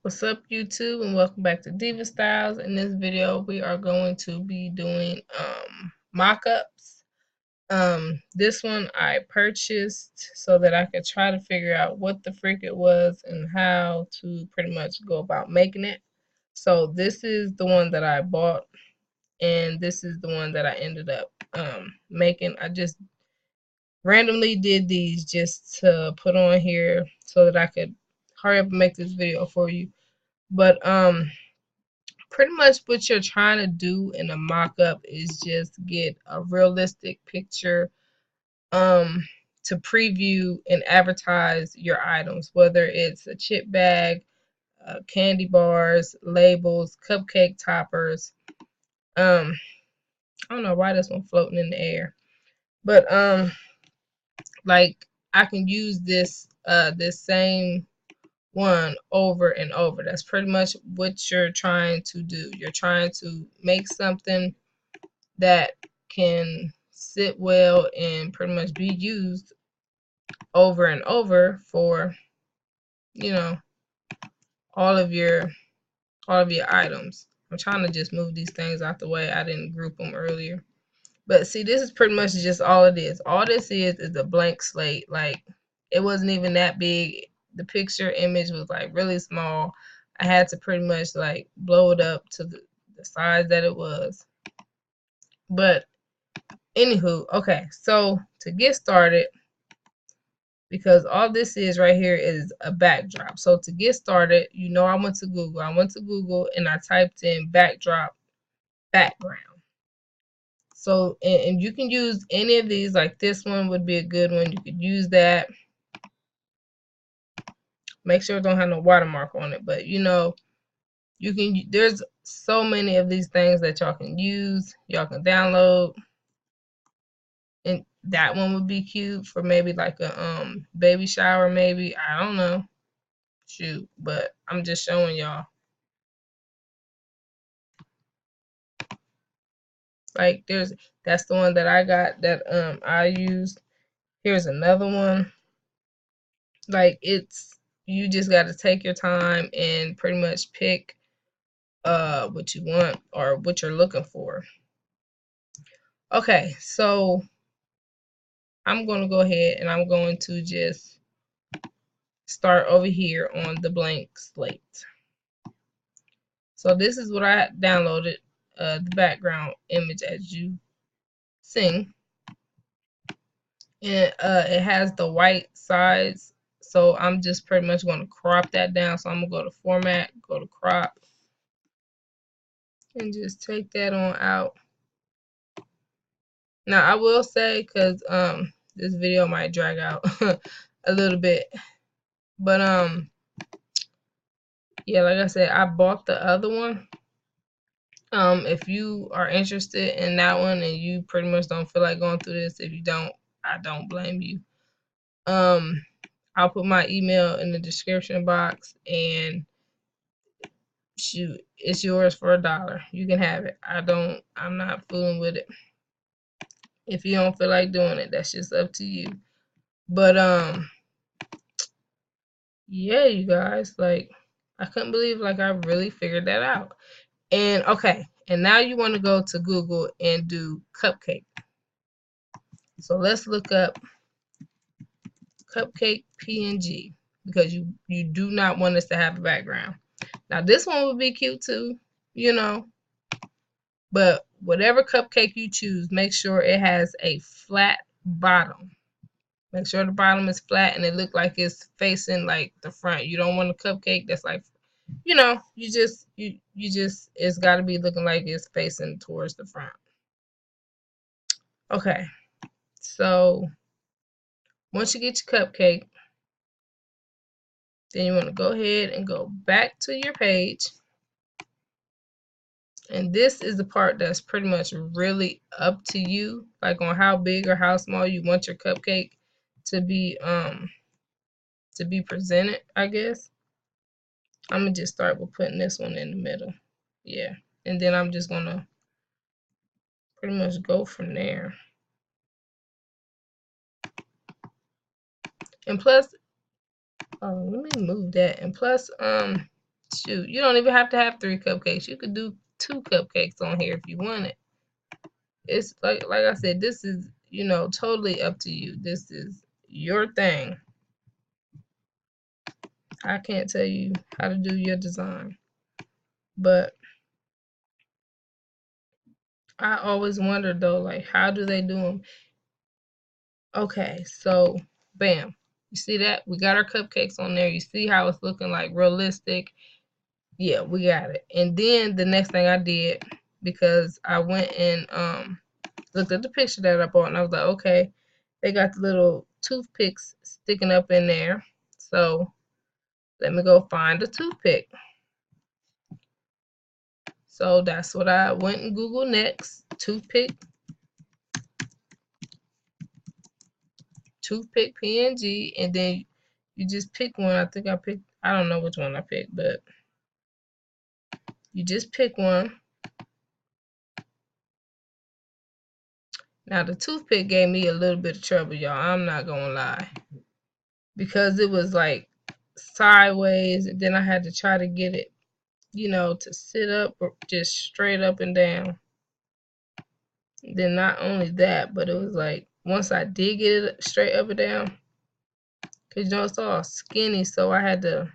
What's up, YouTube, and welcome back to Diva Styles. In this video, we are going to be doing mock-ups. This one I purchased so that I could try to figure out what the frick it was and how to pretty much go about making it. So this is the one that I bought, and this is the one that I ended up making. I just randomly did these just to put on here so that I could hurry up and make this video for you. But pretty much what you're trying to do in a mock-up is just get a realistic picture to preview and advertise your items, whether it's a chip bag, candy bars, labels, cupcake toppers. I don't know why this one floating in the air, but like I can use this this same one over and over. That's pretty much what you're trying to do. You're trying to make something that can sit well and pretty much be used over and over for, you know, all of your items. I'm trying to just move these things out the way. I didn't group them earlier. But see, this is pretty much just all it is. All this is a blank slate. Like, it wasn't even that big. The picture image was like really small. I had to pretty much like blow it up to the size that it was. But anywho, okay, so to get started, because all this is right here is a backdrop. So to get started, you know, I went to Google. And I typed in backdrop background. So, and you can use any of these, like this one would be a good one. You could use that. Make sure it don't have no watermark on it. But, you know, you can, there's so many of these things that y'all can use. Y'all can download. And that one would be cute for maybe like a baby shower, maybe. I don't know. Shoot. But I'm just showing y'all. Like that's the one that I got that I used. Here's another one. Like you just got to take your time and pretty much pick what you want or what you're looking for. Okay, so I'm going to go ahead and I'm going to just start over here on the blank slate. So this is what I downloaded, the background image as you sing. And it has the white sides, so I'm just pretty much going to crop that down. So I'm going to go to format, go to crop, and just take that on out. Now I will say, because this video might drag out a little bit, but yeah, like I said, I bought the other one. If you are interested in that one and you pretty much don't feel like going through this, if you don't, I don't blame you. I'll put my email in the description box, and shoot, it's yours for $1. You can have it. I'm not fooling with it. If you don't feel like doing it, that's just up to you. But yeah, you guys, like, I couldn't believe like I really figured that out. And okay, and now you want to go to Google and do cupcake. So let's look up cupcake PNG, because you do not want us to have a background. Now this one would be cute too, you know, but whatever cupcake you choose, make sure it has a flat bottom. Make sure the bottom is flat and it look like it's facing like the front. You don't want a cupcake that's like, you know, you just it's got to be looking like it's facing towards the front. Okay, so once you get your cupcake, then you want to go ahead and go back to your page. And this is the part that's pretty much really up to you, like on how big or how small you want your cupcake to be presented, I guess. I'm gonna just start with putting this one in the middle. Yeah. And then I'm just gonna pretty much go from there. And plus, let me move that. And plus, Shoot, you don't even have to have 3 cupcakes. You could do 2 cupcakes on here if you want it. It's like I said, this is, you know, totally up to you. This is your thing. I can't tell you how to do your design. But I always wondered though, like, how do they do them? Okay, so bam. You see that? We got our cupcakes on there. You see how it's looking like realistic? Yeah, we got it. And then the next thing I did, because I went and looked at the picture that I bought, and I was like, okay, they got the little toothpicks sticking up in there. So let me go find a toothpick. So that's what I went and Googled next. Toothpick PNG, and then you just pick one. I think I don't know which one I picked, but you just pick one. Now the toothpick gave me a little bit of trouble, y'all. I'm not gonna lie. Because it was like sideways, and then I had to try to get it, you know, to sit up or just straight up and down. Then not only that, but it was like once I did get it straight up and down, because you know it's all skinny, so I had to.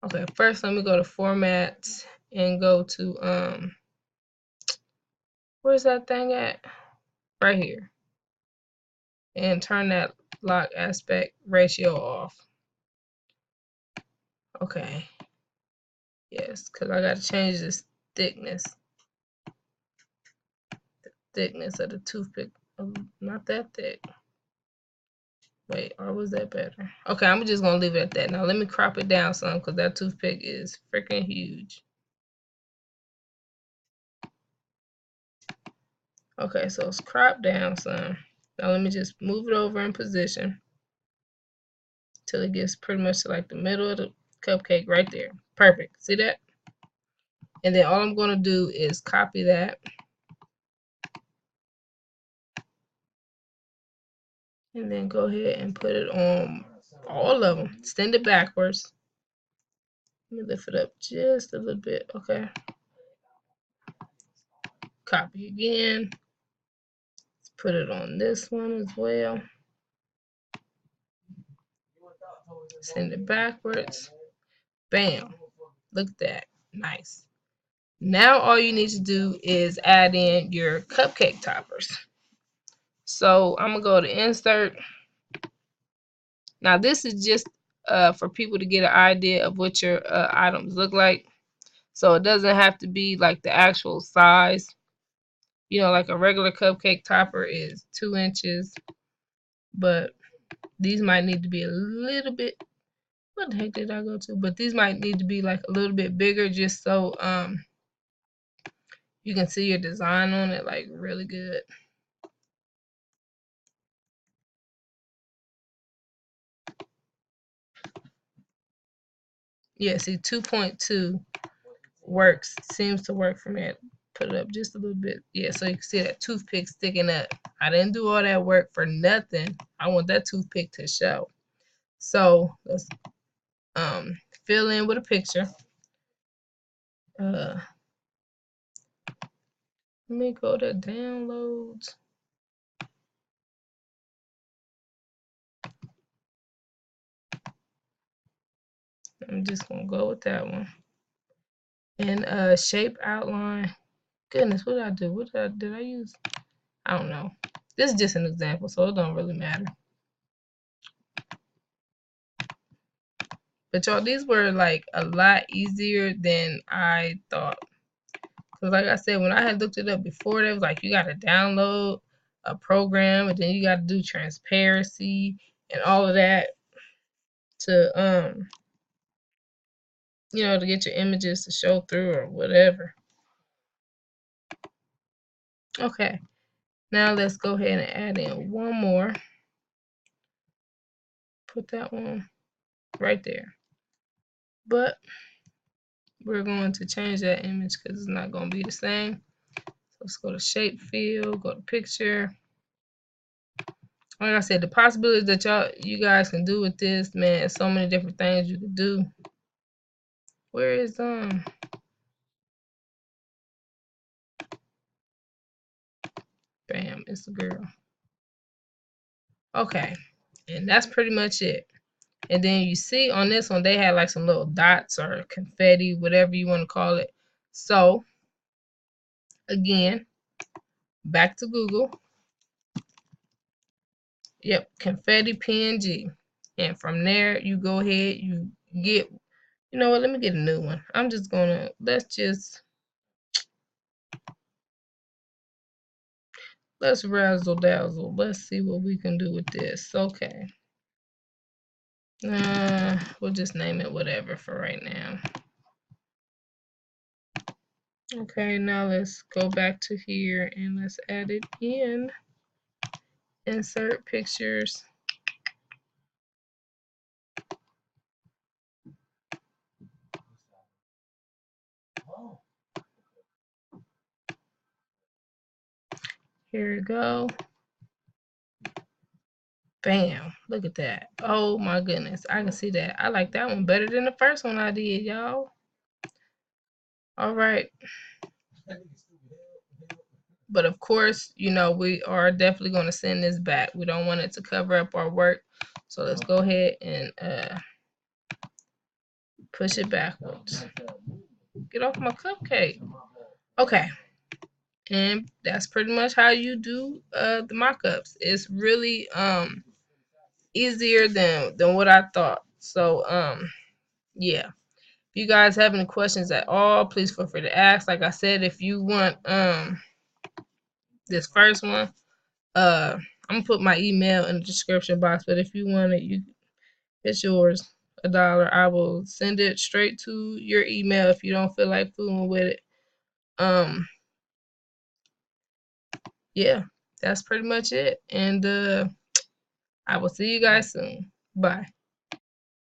Okay, first let me go to format and go to where's that thing at? Right here. And turn that lock aspect ratio off. Okay. Yes, because I got to change this thickness. The thickness of the toothpick. Not that thick. Wait, or was that better? Okay, I'm just going to leave it at that. Now let me crop it down some because that toothpick is freaking huge. Okay, so it's cropped down some. Now let me just move it over in position till it gets pretty much to like the middle of the cupcake right there. Perfect. See that? And then all I'm going to do is copy that. And then go ahead and put it on all of them. Send it backwards. Let me lift it up just a little bit. Okay. Copy again. Let's put it on this one as well. Send it backwards. Bam. Look at that. Nice. Now all you need to do is add in your cupcake toppers. So I'm going to go to insert. Now this is just for people to get an idea of what your items look like. So it doesn't have to be like the actual size. You know, like a regular cupcake topper is 2 inches. But these might need to be a little bit. What the heck did I go to? But these might need to be like a little bit bigger just so you can see your design on it like really good. Yeah, see 2.2 works, seems to work for me. Put it up just a little bit. Yeah, so you can see that toothpick sticking up. I didn't do all that work for nothing. I want that toothpick to show. So let's fill in with a picture. Let me go to downloads. I'm just gonna go with that one. And shape outline. Goodness, what did I do? What did I use? I don't know. This is just an example, so it don't really matter. But y'all, these were like a lot easier than I thought. Because like I said, when I had looked it up before, they was like, you got to download a program, and then you got to do transparency and all of that to, you know, to get your images to show through or whatever. Okay, now let's go ahead and add in one more. Put that one right there. But we're going to change that image because it's not going to be the same. So let's go to shape field, go to picture. Like I said, the possibilities that you guys can do with this, man, so many different things you can do. Where is bam, it's the girl. Okay, and that's pretty much it. And then you see on this one, they had like some little dots or confetti, whatever you want to call it. So again, back to Google. Yep, confetti PNG. And from there, you go ahead, you get, you know what, let me get a new one. I'm just gonna, let's razzle dazzle. Let's see what we can do with this. Okay. We'll just name it whatever for right now. Okay, now let's go back to here and let's add it in. Insert pictures. Here we go. Bam. Look at that. Oh my goodness. I can see that. I like that one better than the first one I did, y'all. All right. But of course, you know, we are definitely going to send this back. We don't want it to cover up our work. So let's go ahead and push it backwards. Get off my cupcake. Okay. And that's pretty much how you do the mock-ups. It's really easier than what I thought. So yeah. If you guys have any questions at all, please feel free to ask. Like I said, if you want this first one, I'm gonna put my email in the description box. But if you want it, it's yours. $1. I will send it straight to your email if you don't feel like fooling with it. Yeah, that's pretty much it. And I will see you guys soon. Bye.